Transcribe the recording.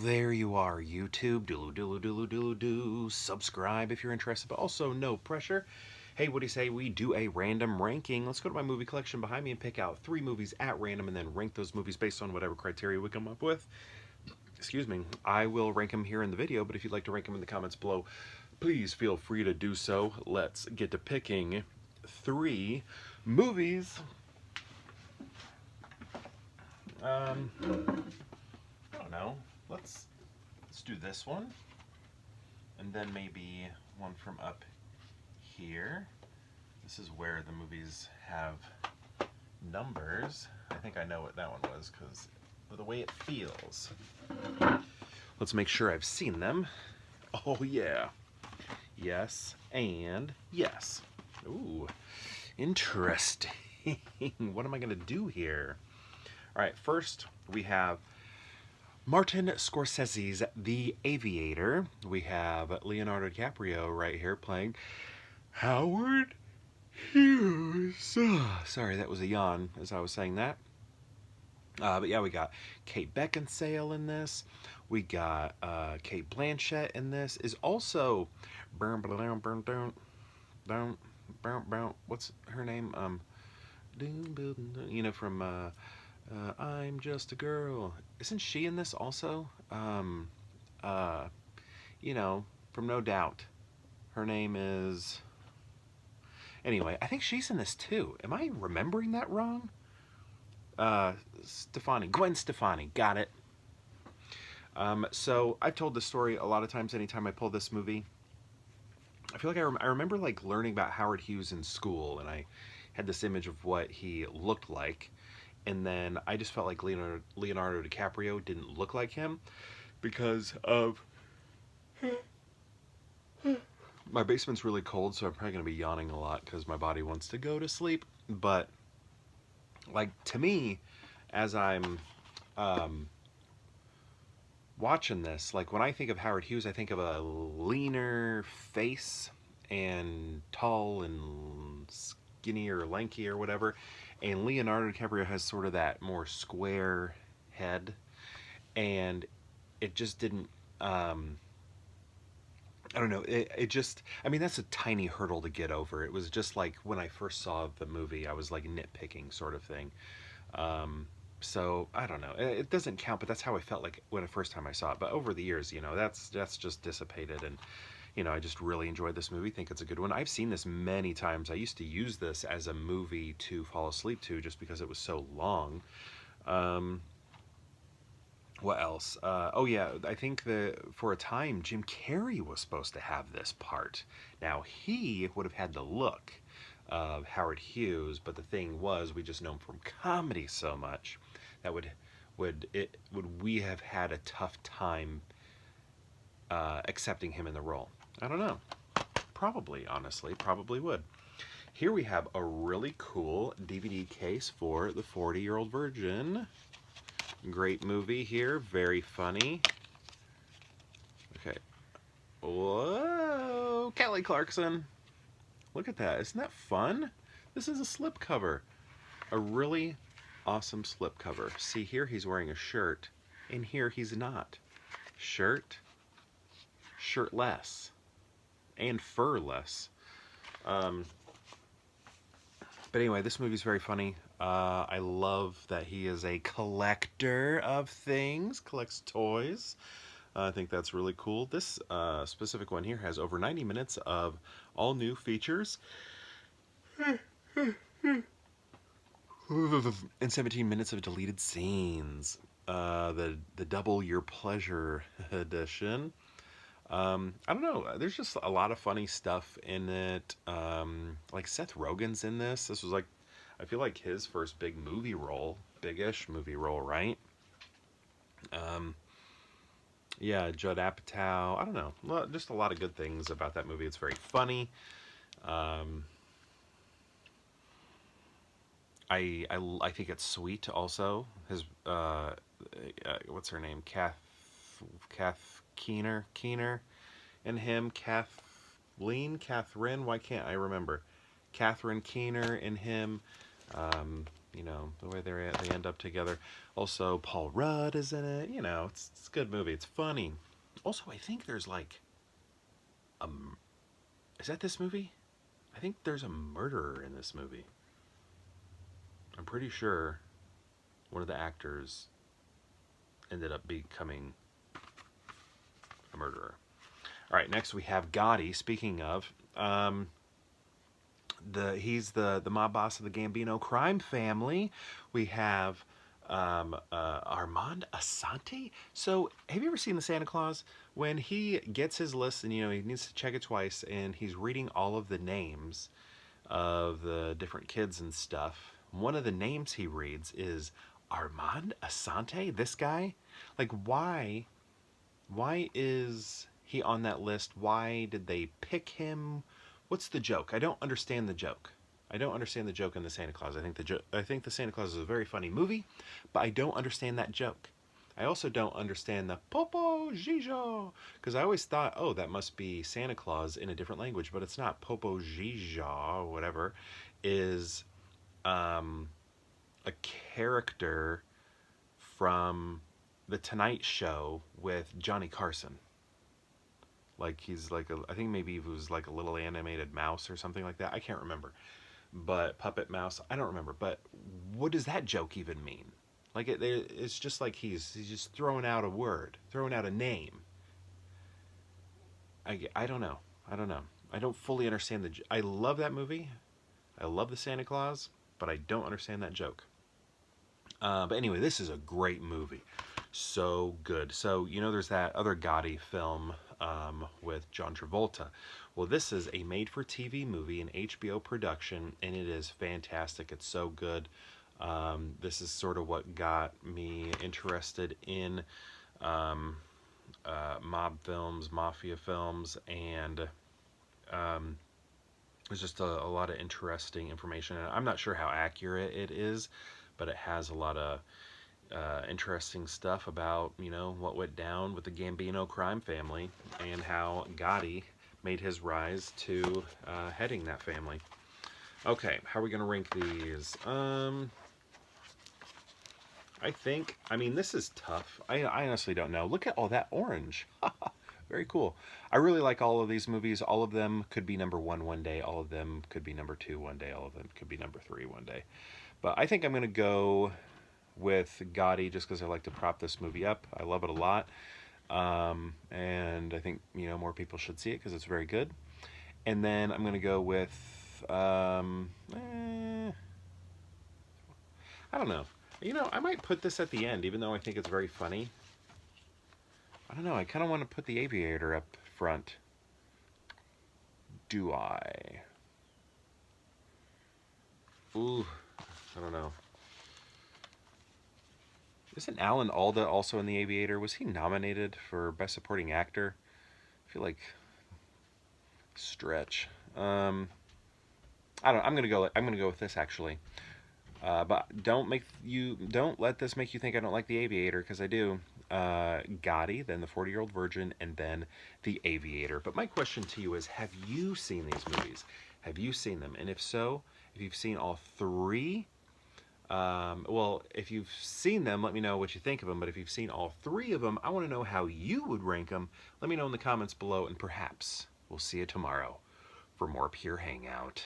there you are, YouTube. Do. Subscribe if you're interested, but also no pressure. Hey, what do you say we do a random ranking? Let's go to my movie collection behind me and pick out 3 movies at random and then rank those movies based on whatever criteria we come up with. Excuse me. I will rank them here in the video, but if you'd like to rank them in the comments below, please feel free to do so. Let's get to picking 3 movies. I don't know. Let's do this one, and then maybe one from up here. This is where the movies have numbers. I think I know what that one was because of the way it feels. Let's make sure I've seen them. Oh yeah. Yes and yes. Ooh, interesting. What am I gonna do here? All right, first we have Martin Scorsese's The Aviator. We have Leonardo DiCaprio right here playing Howard Hughes. Sorry, that was a yawn as I was saying that. But yeah, we got Cate Beckinsale in this. We got Cate Blanchett in this. Is also what's her name? You know, from I'm Just a Girl. Isn't she in this also? You know, from No Doubt. Her name is... Anyway, I think she's in this too. Am I remembering that wrong? Gwen Stefani. Got it. So I've told this story a lot of times anytime I pull this movie. I feel like I remember like learning about Howard Hughes in school, and I had this image of what he looked like. And then I just felt like Leonardo DiCaprio didn't look like him because of... My basement's really cold, so I'm probably going to be yawning a lot because my body wants to go to sleep. But, like, to me, as I'm watching this, like, when I think of Howard Hughes, I think of a leaner face and tall and skinny or lanky or whatever. And Leonardo DiCaprio has sort of that more square head, and it just didn't, I don't know, it just, I mean, that's a tiny hurdle to get over. It was just like when I first saw the movie, I was like nitpicking sort of thing. So, I don't know, it doesn't count, but that's how I felt like when the first time I saw it. But over the years, you know, that's just dissipated, and you know, I just really enjoyed this movie. Think it's a good one. I've seen this many times. I used to use this as a movie to fall asleep to just because it was so long. What else? Oh yeah, I think for a time Jim Carrey was supposed to have this part. Now he would have had the look of Howard Hughes, but the thing was, we just know him from comedy so much that would we have had a tough time accepting him in the role. I don't know. Probably, honestly, probably would. Here we have a really cool DVD case for The 40-Year-Old Virgin. Great movie here. Very funny. Okay. Whoa! Kelly Clarkson. Look at that. Isn't that fun? This is a slipcover. A really awesome slipcover. See, here he's wearing a shirt, and here he's not. Shirt, shirtless, and furless. But anyway, this movie's very funny. I love that he is a collector of things, collects toys. I think that's really cool. This specific one here has over 90 minutes of all new features and 17 minutes of deleted scenes. The Double Your Pleasure edition. I don't know. There's just a lot of funny stuff in it. Like Seth Rogen's in this. This was like, I feel like his first big movie role, big-ish movie role, right? Yeah, Judd Apatow. I don't know. Just a lot of good things about that movie. It's very funny. I think it's sweet. Also, his what's her name? Kath Keener, and him, Catherine. Why can't I remember? Catherine Keener and him You know, the way they end up together. Also, Paul Rudd is in it. You know, it's a good movie. It's funny. Also, I think there's like, is that this movie? I think there's a murderer in this movie. I'm pretty sure one of the actors ended up becoming a murderer. All right, next we have Gotti. Speaking of, he's the mob boss of the Gambino crime family. We have Armand Assante. So, have you ever seen the Santa Claus? When he gets his list and you know he needs to check it twice, and he's reading all of the names of the different kids and stuff. One of the names he reads is Armand Assante. This guy, like, why is he on that list? Why did they pick him? What's the joke? I don't understand the joke. I don't understand the joke in the Santa Claus. I think the Santa Claus is a very funny movie, but I don't understand that joke. I also don't understand the Popo Gijo, because I always thought, oh, that must be Santa Claus in a different language, but it's not. Popo Gijo, or whatever, is a character from The Tonight Show with Johnny Carson. Like he's like I think maybe he was like a little animated mouse or something like that. I can't remember. But puppet mouse, I don't remember. But what does that joke even mean? Like it's just like he's just throwing out a word, throwing out a name. I don't know. I don't know. I don't fully understand I love that movie. I love the Santa Claus, but I don't understand that joke. But anyway, this is a great movie. So good. So, you know, there's that other Gotti film with John Travolta. Well, this is a made-for-TV movie, an HBO production, and it is fantastic. It's so good. This is sort of what got me interested in mob films, mafia films, and there's just a lot of interesting information. And I'm not sure how accurate it is, but it has a lot of interesting stuff about, you know, what went down with the Gambino crime family and how Gotti made his rise to heading that family. Okay, how are we going to rank these? I mean, this is tough. I honestly don't know. Look at all that orange. Very cool. I really like all of these movies. All of them could be number 1 one day. All of them could be number 2 one day. All of them could be number 3 one day. But I think I'm going to go with Gotti just because I like to prop this movie up. I love it a lot. And I think, you know, more people should see it because it's very good. And then I'm going to go with, I don't know. You know, I might put this at the end, even though I think it's very funny. I don't know. I kind of want to put the Aviator up front. Do I? Ooh, I don't know. Isn't Alan Alda also in The Aviator? Was he nominated for Best Supporting Actor? I feel like stretch. I don't know. I'm gonna go with this actually. But don't let this make you think I don't like The Aviator, because I do. Gotti, then The 40-Year-Old Virgin, and then The Aviator. But my question to you is, have you seen these movies? Have you seen them? And if so, if you've seen all 3, well, if you've seen them, let me know what you think of them. But if you've seen all 3 of them, I want to know how you would rank them. Let me know in the comments below, and perhaps we'll see you tomorrow for more Pure Hangout.